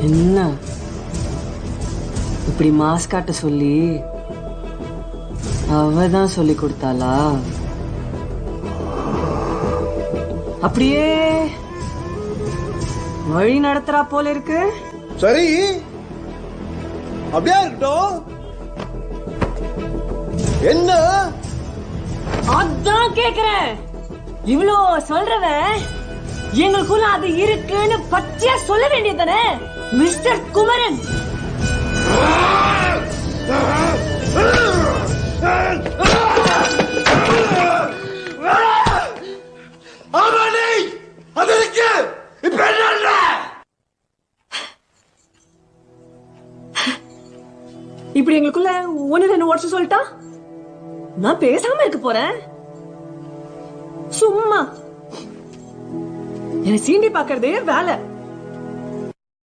என்ன இப்படி மாஸ்க் காட்ட சொல்லி அவதான் சொல்லி கொடுத்தாளா? அப்படியே வழி நடத்துறா போல இருக்கு. சரி, அப்படியே இருக்கட்டும். என்ன அதான் கேக்குறேன். இவ்வளோ சொல்றவன் எங்களுக்குள்ள அது இருக்குன்னு பச்சையா சொல்ல வேண்டியதானே மிஸ்டர் குமரன்? இப்படி எங்களுக்குள்ள ஒன்னு ரெண்டு வாட்ஸ் சொல்லிட்டா நான் பேசாம இருக்க போறேன். சும்மா என்ன சீண்டி பாக்குறதே வேலை.